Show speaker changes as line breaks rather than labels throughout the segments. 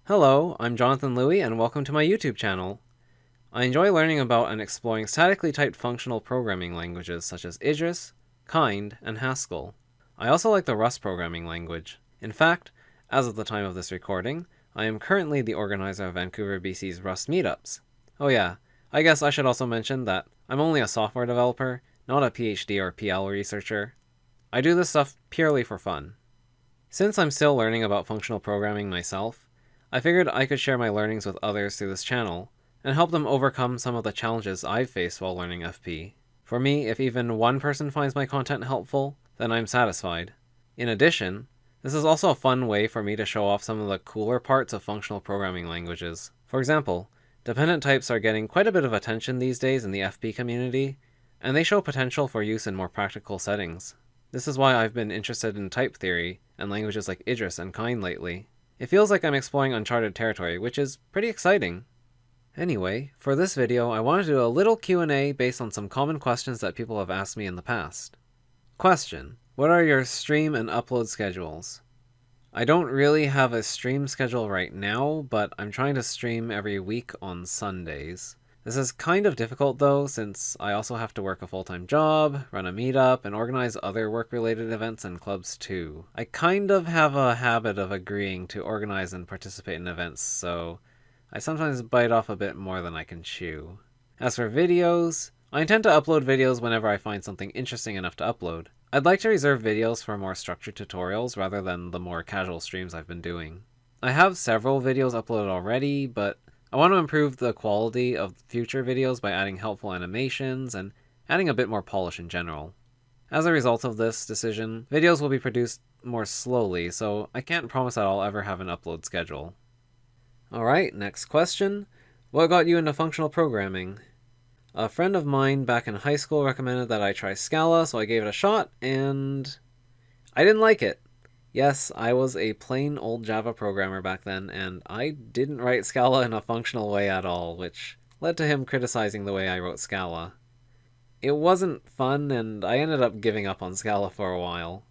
Hello, I'm Jonathan Louie, and welcome to my YouTube channel. I enjoy learning about and exploring statically typed functional programming languages such as Idris, Kind, and Haskell. I also like the Rust programming language. In fact, as of the time of this recording, I am currently the organizer of Vancouver, BC's Rust meetups. Oh yeah, I guess I should also mention that I'm only a software developer, not a PhD or PL researcher. I do this stuff purely for fun. Since I'm still learning about functional programming myself, I figured I could share my learnings with others through this channel, and help them overcome some of the challenges I've faced while learning FP. For me, if even one person finds my content helpful, then I'm satisfied. In addition, this is also a fun way for me to show off some of the cooler parts of functional programming languages. For example, dependent types are getting quite a bit of attention these days in the FP community, and they show potential for use in more practical settings. This is why I've been interested in type theory and languages like Idris and Kind lately. It feels like I'm exploring uncharted territory, which is pretty exciting. Anyway, for this video I want to do a little Q&A based on some common questions that people have asked me in the past. Question: what are your stream and upload schedules? I don't really have a stream schedule right now, but I'm trying to stream every week on Sundays. This is kind of difficult though, since I also have to work a full-time job, run a meetup, and organize other work-related events and clubs too. I kind of have a habit of agreeing to organize and participate in events, so I sometimes bite off a bit more than I can chew. As for videos, I intend to upload videos whenever I find something interesting enough to upload. I'd like to reserve videos for more structured tutorials rather than the more casual streams I've been doing. I have several videos uploaded already, but I want to improve the quality of future videos by adding helpful animations and adding a bit more polish in general. As a result of this decision, videos will be produced more slowly, so I can't promise that I'll ever have an upload schedule. Alright, next question. What got you into functional programming? A friend of mine back in high school recommended that I try Scala, so I gave it a shot, and I didn't like it. Yes, I was a plain old Java programmer back then, and I didn't write Scala in a functional way at all, which led to him criticizing the way I wrote Scala. It wasn't fun, and I ended up giving up on Scala for a while.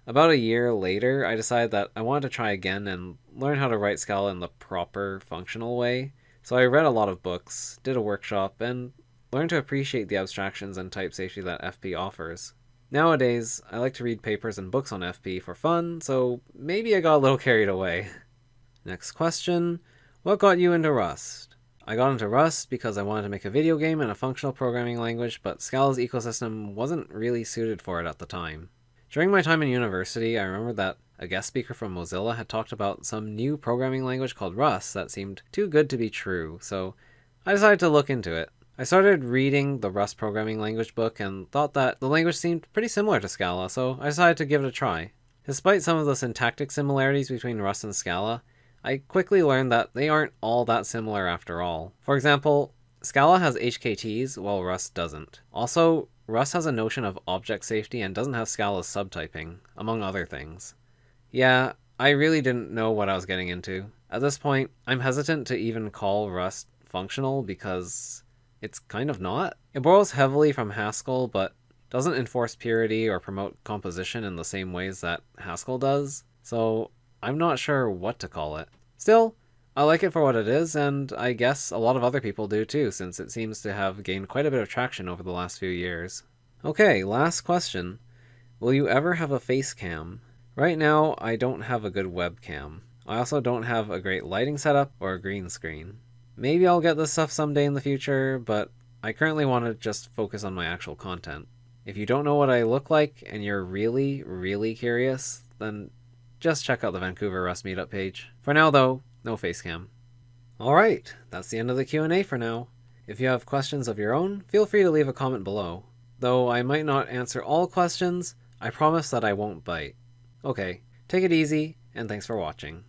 About a year later, I decided that I wanted to try again and learn how to write Scala in the proper functional way, so I read a lot of books, did a workshop, and learned to appreciate the abstractions and type safety that FP offers. Nowadays, I like to read papers and books on FP for fun, so maybe I got a little carried away. Next question. What got you into Rust? I got into Rust because I wanted to make a video game in a functional programming language, but Scala's ecosystem wasn't really suited for it at the time. During my time in university, I remember that a guest speaker from Mozilla had talked about some new programming language called Rust that seemed too good to be true, so I decided to look into it. I started reading the Rust programming language book and thought that the language seemed pretty similar to Scala, so I decided to give it a try. Despite some of the syntactic similarities between Rust and Scala, I quickly learned that they aren't all that similar after all. For example, Scala has HKTs while Rust doesn't. Also, Rust has a notion of object safety and doesn't have Scala's subtyping, among other things. Yeah, I really didn't know what I was getting into. At this point, I'm hesitant to even call Rust functional because it's kind of not. It borrows heavily from Haskell, but doesn't enforce purity or promote composition in the same ways that Haskell does, so I'm not sure what to call it. Still, I like it for what it is, and I guess a lot of other people do too, since it seems to have gained quite a bit of traction over the last few years. Okay, last question. Will you ever have a Facecam? Right now, I don't have a good webcam. I also don't have a great lighting setup or a green screen. Maybe I'll get this stuff someday in the future, but I currently want to just focus on my actual content. If you don't know what I look like and you're really, really curious, then just check out the Vancouver Rust meetup page. For now though, no Facecam. Alright, that's the end of the Q&A for now. If you have questions of your own, feel free to leave a comment below. Though I might not answer all questions, I promise that I won't bite. Okay, take it easy, and thanks for watching.